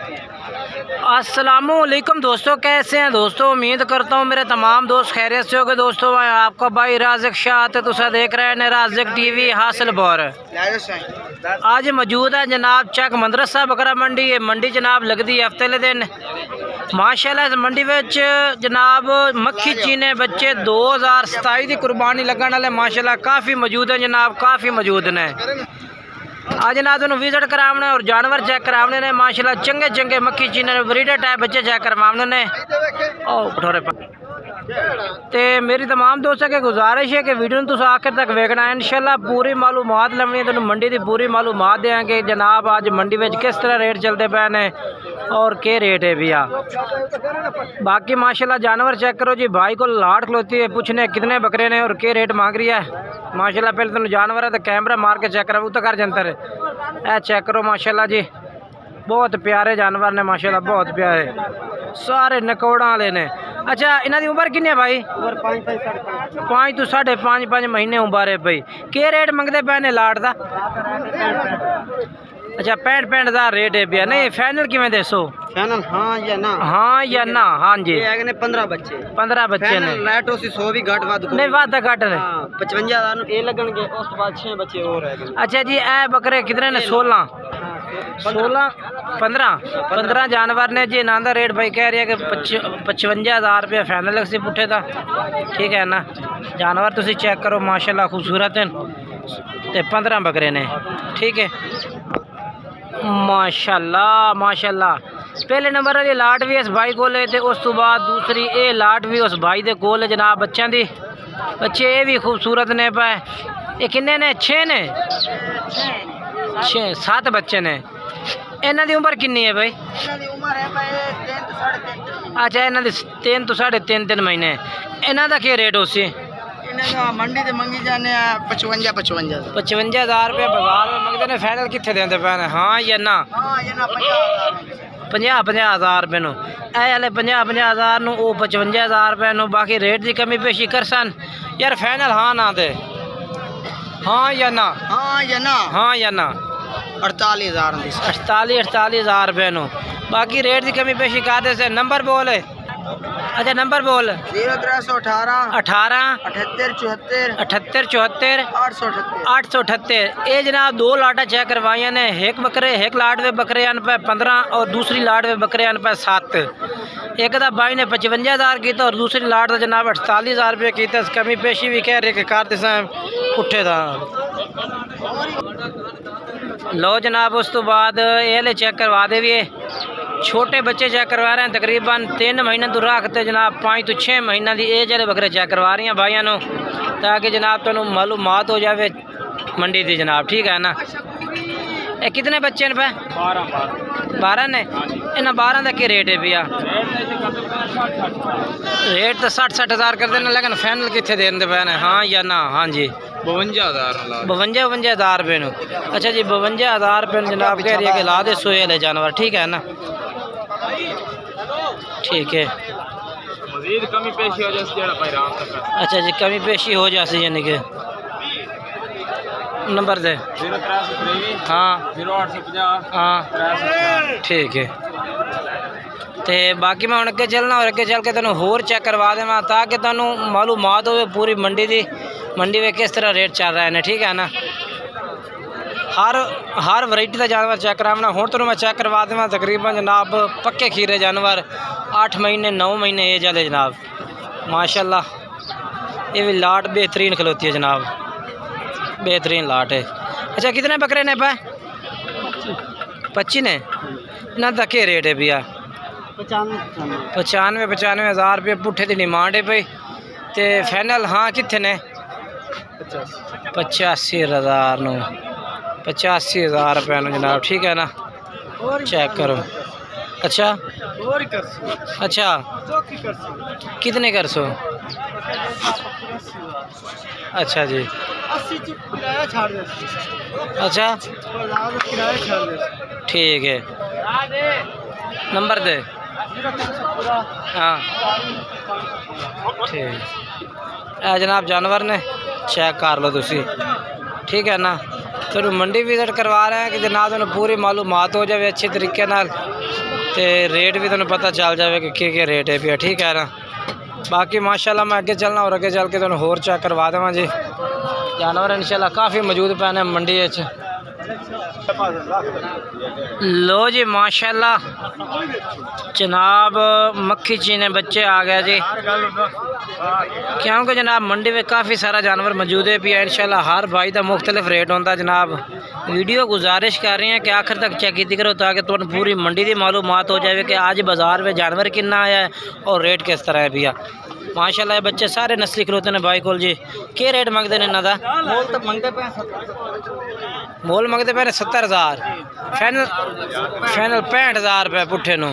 अस्सलामुअलैकुम दोस्तों, कैसे हैं दोस्तों। उम्मीद करता हूँ मेरे तमाम दोस्त खैरियत से होंगे। दोस्तों मैं आपका भाई राज़िक शाह तो तुसा देख रहे हैं राज़िक टीवी हासिल बोर। आज मौजूद है जनाब चक मदरसा बकरा मंडी। ये मंडी जनाब लगती है हफ्ते दिन। माशाल्लाह इस मंडी विच जनाब मक्खी चीने बच्चे 2027 की कुर्बानी लगन वाले माशाल्लाह काफ़ी मौजूद हैं जनाब, काफ़ी मौजूद ने। आज ना तुम विजिट करावने और जानवर चेक करावने ने माशाल्लाह चंगे चंगे मक्खी चीने ब्रीडर टाइप बच्चे चेक करवाने ने। ते मेरी तमाम दोस्तों के गुजारिश है कि वीडियो तुम आखिर तक वेखना है। इंशाल्लाह पूरी मालूमात लवनी है, तुम मंडी की पूरी मालूमात देंगे जनाब आज मंडी में किस तरह रेट चलते पे ने और के रेट है भैया। बाकी माशाल्लाह जानवर चेक करो जी, भाई को लाट खलोती है पूछने कितने बकरे ने और के रेट मांग रही है। माशाल्लाह पहले तुम जानवर है तो कैमरा मार के चेक करो उतर जंतर है चेक करो। माशाल्लाह जी बहुत प्यारे जानवर ने माशाल्लाह, बहुत प्यारे सारे नकोड़ा वाले ने। अच्छा इन्हों की उम्र कितनी है भाई? 5 तो 5.5 महीने उम्र है भाई। के रेट मंगते पे ने लाट का? अच्छा 65 हज़ार रेट है भैया। नहीं फाइनल किमें दसो? फाइनल हाँ या ना? हाँ या ना? हाँ जी 15 बच्चे 15 बच्चे ने। लाइट उसी 100 भी घट वध नहीं वध घट ने। 55,000 ये लगनगे, उस तो बाद 6 बच्चे और है। अच्छा जी ए बकरे कितने ने? 16 15 जानवर ने जी। इन्हों का रेट भाई कह रही है कि 55,000 रुपया फाइनल सी पुठे था। ठीक है ना। जानवर तुम चेक करो माशाल्लाह खूबसूरत हैं ते 15 बकरे ने। ठीक है माशाल्लाह माशाल्लाह। पहले नंबर वाली लाट भी इस भाई को ले, उस तो बाद दूसरी ये लाट भी उस भाई के कोल है जनाब बच्चों की। बच्चे ये भी खूबसूरत ने पे। ये किन्ने ने? 6 ने 7 बच्चे ने। इन्हों की उम्र कितनी है भाई? अच्छा इन्हों की 3 तो 3.5 महीने। इन्हों का क्या रेट उसी? मंडी से मंगी जाने 55,000 रुपये बाजार में मंगते ने। फाइनल कितने देंगे पे? हाँ या ना? 50,000 रुपये नो ए वाले 50,000 नो 55,000 रुपये। बाकी रेट की कमी पेशी कर सन यार। फाइनल हाँ ना दे? हाँ या ना? हाँ या ना? हाँ या ना? 48,000 रुपये नो। बाकी रेट की कमी पेशी कर दे से। नंबर बोल। अच्छा नंबर बोल। 0318 18 78 74 878। ये जनाब 2 लाटा चेक करवाइया ने। एक बकरे एक लाट वे बकरे आन पे 15 और दूसरी लाट वे बकरे आन पे 7। एक का भाई ने 55,000 की और दूसरी लाट का जनाब 48,000 रुपये की। कमी पेशी भी कह रहे कि करते पुठे था। लो जनाब उस तो बाद ये चेक करवा दे भी। छोटे बच्चे चेक करवा रहे हैं तकरीबन 3 महीने तो रखते जनाब 5 तो 6 महीना की एज वाले बकरे चेक करवा रही हैं भाइयों को, ताकि जनाब तुम मालूमात हो जाए मंडी की जनाब। ठीक है ना। ये कितने बच्चे ने पे? 12 ने। इन्हें 12 का क्या रेट है भैया? रेट तो 60,000 कर देना, लेकिन फाइनल कितने देने पे ने? हाँ या ना? हाँ जी 52,000 रुपये नो। अच्छा जी 52,000 रुपये जनाब कह रही है कि ला दे सोए ले जानवर। ठीक है ना। ठीक है मजीद कमी पेशी हो जाए। अच्छा जी कमी पेशी हो जाती यानी कि। नंबर दे। 0323 हाँ 0850 हाँ ठीक है। तो बाकी मैं अगे चलना और अगे चल के तेन होर चेक करवा देवा ताकि तेनों मालूमात हो पूरी मंडी की। मंडी में किस तरह रेट चल रहे हैं। ठीक है ना। हर वैरायटी का जानवर चेक करावना। हूँ तो मैं चेक करवा देवा तकरीबन जनाब पक्के खीरे जानवर 8 महीने 9 महीने एज वाले जनाब माशाल्लाह। ये भी लाट बेहतरीन खलोती है जनाब, बेहतरीन लाट है। अच्छा कितने बकरे ने पे? 25 ने। इन्हों का क्या रेट है भैया? 95,000 रुपये पुठे की डिमांड है भाई। तो फाइनल हाँ कितने ने? 85,000 नो 85,000 रुपये नो जनाब। ठीक है ना। चेक करो। अच्छा अच्छा कितने कर सो? अच्छा जी अच्छा ठीक है। नंबर दे। हाँ ठीक है जनाब जानवर ने चेक कर लो तुसी। ठीक है ना। तो मंडी विजिट करवा रहे हैं कि जनाब तुहानू पूरी मालूमात हो जाए अच्छे तरीके नाल ते रेट भी तुहानू पता चल जाए कि क्या रेट है पिया। ठीक है ना। बाकी माशाल्लाह मैं अगे चलना और अगे चल के तुहानू होर चेक करवा देवां जी। जानवर इंशाल्लाह काफ़ी मौजूद पे ने मंडी विच। लो जी माशाल्लाह जनाब मक्खी चीने बच्चे आ गए जी, क्योंकि जनाब मंडी में काफ़ी सारा जानवर मौजूद है पिया। इंशाल्लाह हर भाई का मुख्तलिफ रेट होता जनाब। वीडियो गुजारिश कर रही हैं कि आखिर तक चेक की करो ताकि तुहानू पूरी मंडी की मालूमात हो जाए कि आज बाज़ार में जानवर कितना आया है और रेट किस तरह है पिया। माशाल्लाह ये बच्चे सारे नस्ली खलोते हैं भाई कोल जी। क्या रेट मंगते हैं इन्हों का? मोल तो मंगते पे मोल मंगते पे 70,000, फाइनल 65,000 रुपये पुट्ठे नू।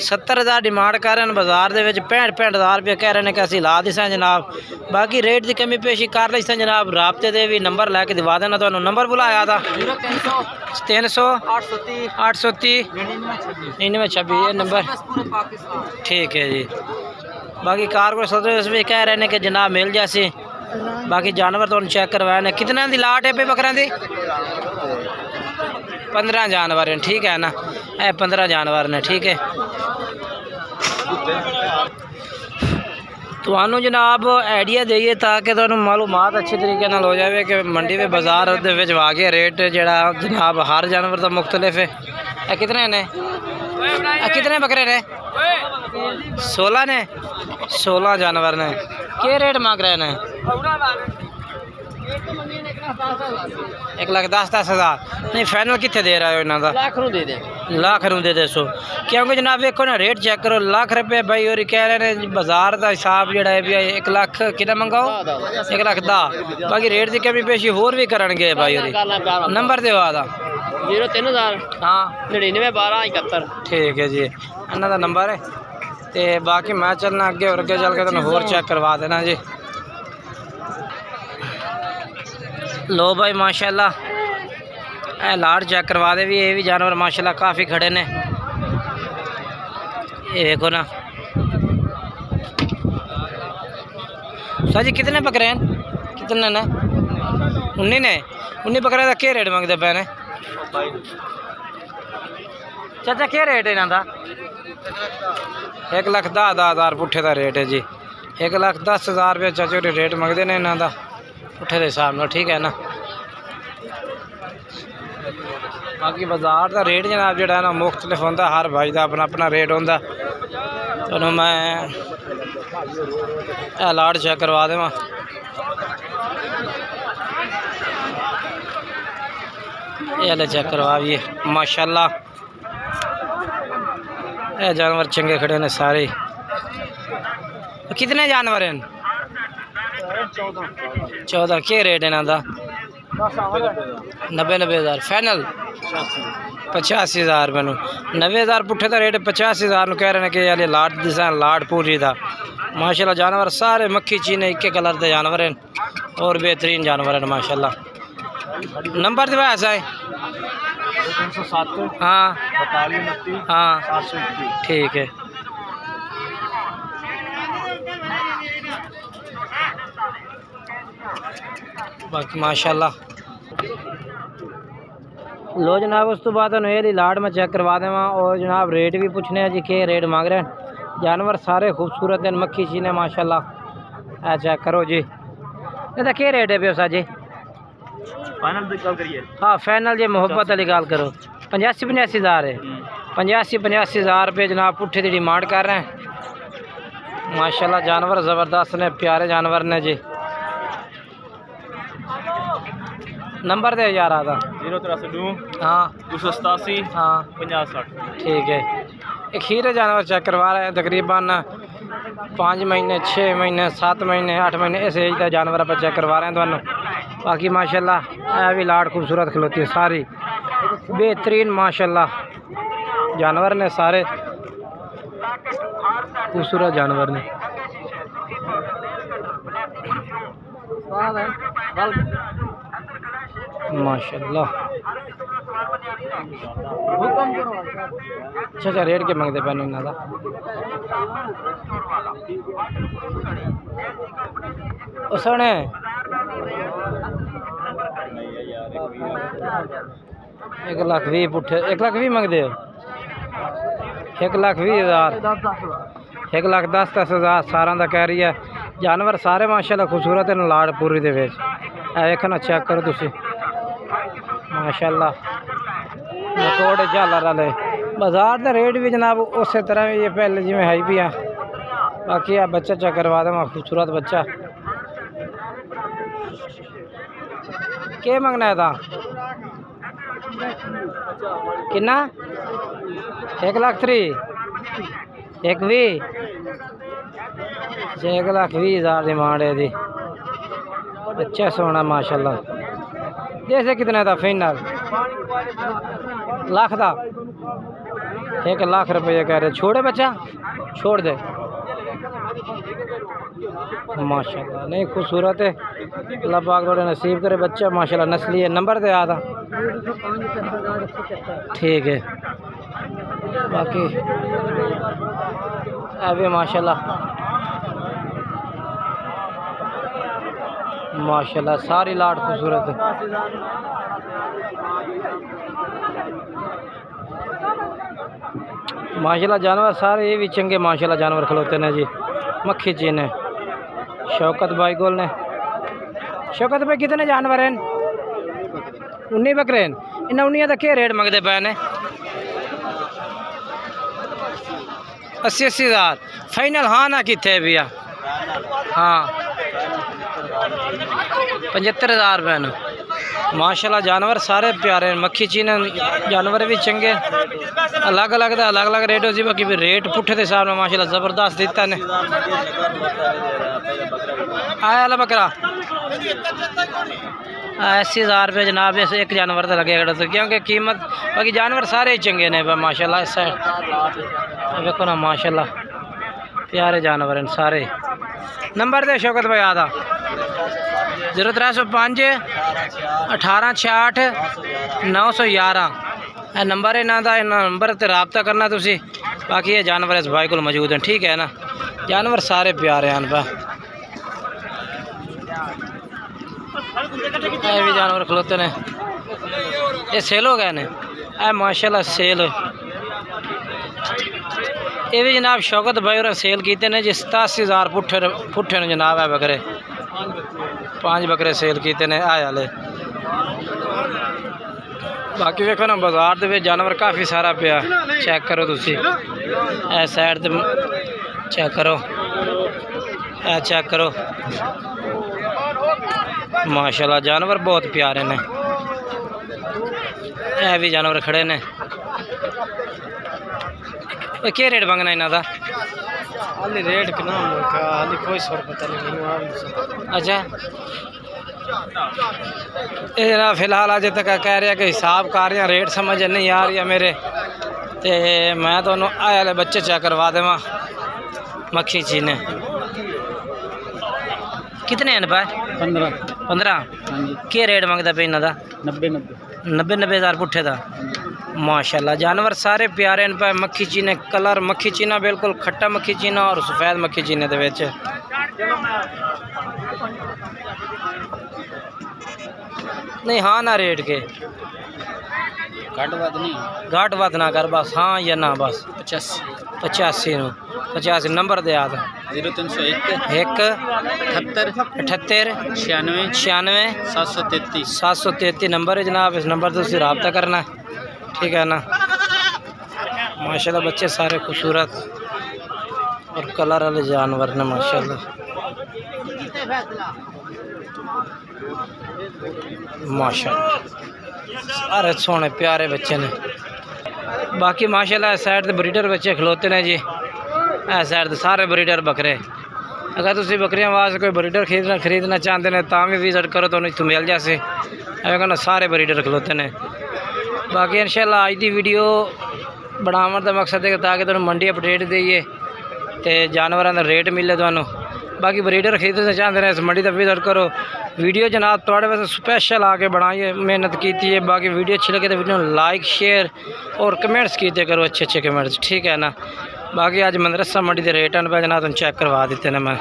70,000 डिमांड कर रहे हैं बाजार के 65,000 रुपये कह रहे हैं कि असं ला दिसा जनाब। बाकी रेट की कमी पेशी कर ली सी जनाब। राबते दे भी नंबर लैके दिवा देना। तो नंबर बुलाया था 300 830 9926 ये नंबर। ठीक है जी। बाकी कार को सर्विस भी कह रहे हैं कि जनाब मिल जाए। बाकी जानवर तो चेक करवाए ने। कितना दी लाट है पे बकरा दी? 15 जानवर हैं। ठीक है ना, 15 जानवर ने। ठीक है तो जनाब आइडिया दईए ताकि तुहानू मालूमात अच्छी तरीके नाल हो जाए कि मंडी में बाजार के वाकई रेट जड़ा जनाब हर जानवर का मुख्तलिफ है। कितने ने? कितने बकरे ने? 16 ने। 16 जानवर ने। क्या रेट मांग रहे हैं? 1,10,000 नहीं फाइनल कितने दे रहे हो इन्हों का? लाख रू दे दे सो। क्योंकि जनाब देखो ना रेट चेक करो लाख रुपये भाई और कह रहे हैं बाजार का हिसाब जोड़ा है भी 1 लाख कितना मंगाओ 1,10,000। बाकी रेट की कमी पेशी होर भी करनगे भाई और नंबर दे आदा 03,000 हाँ 99 12 71। ठीक है जी इन्हों का नंबर है। तो बाकी मैं चलना अगे और अगे चल के तुम होर चेक करवा देना जी। लो भाई माशाल्लाह लाट चेक करवा दे भी। ये भी जानवर माशाल्लाह काफ़ी खड़े ने। ये देखो ना सर जी कितने बकरे हैं? कितने ने? 19 ने। 19 बकरे का क्या रेट मंगते पे ने? चाचा क्या रेट है इन्हों का? 1,10,000 पुट्ठे का रेट है जी। 1,10,000 रुपये चाचो रेट मंगते हैं इन्हों का पुट्ठे के हिसाब न। ठीक है ना। बाकी बाजार का रेट जनाब जोड़ा ना मुख्तलिफ होता हर भाई का अपना अपना रेट होता। तो मैं लाट चेक करवा देव। ये चेक करवाइए माशाल्लाह ये जानवर चंगे खड़े ने सारे। कितने जानवर हैं? 14। क्या रेट है इन्हों का? 90,000 फाइनल 85,000 रुपये। 90,000 पुट्ठे का रेट 85,000 कह रहे हैं कि यार लाट दिसा लाट पूरी का। माशाल्लाह जानवर सारे मक्खी चीने एक कलर के जानवर हैं और बेहतरीन जानवर हैं माशाल्लाह। नंबर दिवा ऐसा है 307 हाँ 42 हाँ 721। ठीक है। बाकी माशाल्लाह लो जनाब उस तो बाद ये लाट में चेक करवा देव और जनाब रेट भी पूछने हैं जी क्या रेट मांग रहे हैं। जानवर सारे खूबसूरत हैं मक्खी चीने माशाल्लाह। ऐ चेक करो जी। ये क्या रेट है प्योसा जी? फाइनल की गल करिए हाँ फाइनल जी मोहब्बत वाली गल करो 85,000 है। 85,000 रुपये जनाब पुट्ठे की डिमांड कर रहे हैं। माशाल्लाह जानवर ज़बरदस्त ने प्यारे जानवर ने जी। नंबर दे यार आदा 083 हाँ 287 हाँ 50 60। ठीक है। एक खीरे जानवर चेक करवा रहे हैं तकरीबन 5 महीने 6 महीने 7 महीने 8 महीने इस एज का जानवर आप चेक करवा रहे हैं दोनों। बाकी माशाल्लाह यह भी लाट खूबसूरत खलोती है सारी बेहतरीन माशाल्लाह जानवर ने सारे खूबसूरत जानवर ने। माशाल्लाह अच्छा रेट के मंगते पैन इन्हों का? सुने 1,20,000 पुट्ठे 1,20,000 मंगते हो 1,20,000 1,10,000 सारा का कह रही है। जानवर सारे माशाल्लाह खूबसूरत हैं लाड़ पूरी दे विच देखना चेक करो तुसी माशाल्लाह नकोड़ झालर वाले बाजार का रेट भी जनाब उस तरह भी पहले जिमें है भी है। बाकी आ बच्चा चेक करवा दें खूबसूरत बच्चा क्या मंगना है था कितना 1,03,000 1,20,000 1,20,000 डिमांड है दी अच्छा सोना माशाल्लाह जैसे कितने था फाइनल लाख का 1,00,000 रुपये कह रहे छोड़े बच्चा छोड़ दे माशाल्लाह नहीं खूबसूरत है अल्लाह पाक थोड़े नसीब करे बच्चा माशाल्लाह नस्ली है। नंबर दे आता ठीक है बाकी अभी माशाल्लाह माशाल्लाह सारी लाट खूबसूरत है। माशाल्लाह जानवर सारे ये भी चंगे माशाल्लाह जानवर खलोते ने जी। मक्खी जी ने शौकत भाई गोल ने शौकत भाई कितने जानवर हैं 19 बकरे हैं इन 19 का क्या रेट मंगते पे ने 80,000 फाइनल हाँ ना कितने भैया हाँ 75,000 रुपये न माशाल्लाह जानवर सारे प्यारे हैं। मक्खी चीन जानवर भी चंगे अलग अलग रेट हो जी। बाकी भी रेट पुट्ठे के हिसाब में माशाल्लाह ज़बरदस्त दिता ने आया वाला बकरा 80,000 रुपये जनाब इस एक जानवर तो लगेगा तो क्योंकि कीमत बाकी जानवर सारे ही चंगे ने माशाल्लाह। इस साइड देखो ना माशाल्लाह प्यारे जानवर हैं सारे। नंबर दे शौकत भाई आदा 0305 1866 911 नंबर है ना नंबर ते रबता करना तुसी। बाकी ये जानवर इस भाई को मौजूद हैं ठीक है ना जानवर सारे प्यारे हैं पा भी जानवर खलोते ने ये सेल हो गए ने माशाल्लाह सेल ये भी जनाब शौकत भाई और सेल किए ने जी 87,000 पुट्ठे ने जनाब है बकरे 5 बकरे सेल किए ने आए वाले। बाकी देखो ना बाजार के जानवर काफ़ी सारा पिया चेक करो तुसी ए साइड ते चेक करो ए चेक करो माशाल्लाह जानवर बहुत प्यारे ने ए भी जानवर खड़े ने क्या रेट मंगना इन्हों का हाली रेट कितना हाली कोई सौ पता नहीं अच्छा ये फिलहाल अजे तक कह रहा कि हिसाब कर रहे रेट समझ नहीं आ रही है मेरे ते मैं तो आए वाले बच्चे चेक करवा देवा मक्खी चीने कितने हैं पाए 15 क्या रेट मंगता पे इन्हों का 90,000 पुट्ठे का माशाल्लाह जानवर सारे प्यारे हैं पे मक्खी चीने कलर मक्खी चीना बिल्कुल खट्टा मक्खी चीना और सफ़ेद मक्खी चीने दे विच नहीं हाँ ना रेट के घाट वध ना कर बस हाँ या ना बस 85 नंबर दे याद 0301 78 96 733 नंबर है जनाब। इस नंबर से तुम रब्ता करना ठीक है ना। माशाल्लाह बच्चे सारे खूबसूरत और कलर वाले जानवर ने माशाल्लाह माशाल्लाह सारे सोने प्यारे बच्चे ने। बाकी माशाल्लाह इस साइड ब्रीडर बच्चे खलोते ने जी। इस साइड सारे ब्रीडर बकरे अगर तुम बकरियां वास्ते कोई ब्रीडर खरीदना चाहते हैं तो भी विजिट करो तो इतों मिल जासे कहना सारे ब्रीडर खलोते ने। बाकी इंशाल्लाह आज की वीडियो बनाने का मकसद है ताकि तुम मंडी अपडेट दईए तो जानवरों का रेट मिले तो। बाकी ब्रीडर खरीदना चाहते हैं इस मंडी का विजिट करो। वीडियो जनाब थोड़े वास्ते स्पेशल आके बनाइए मेहनत की है। बाकी वीडियो अच्छी लगे तो वीडियो लाइक शेयर और कमेंट्स कीते करो अच्छे कमेंट्स ठीक है ना। बाकी आज मदरसा मंडी के रेट पे जनाब तुम चेक करवा देते हैं मैं।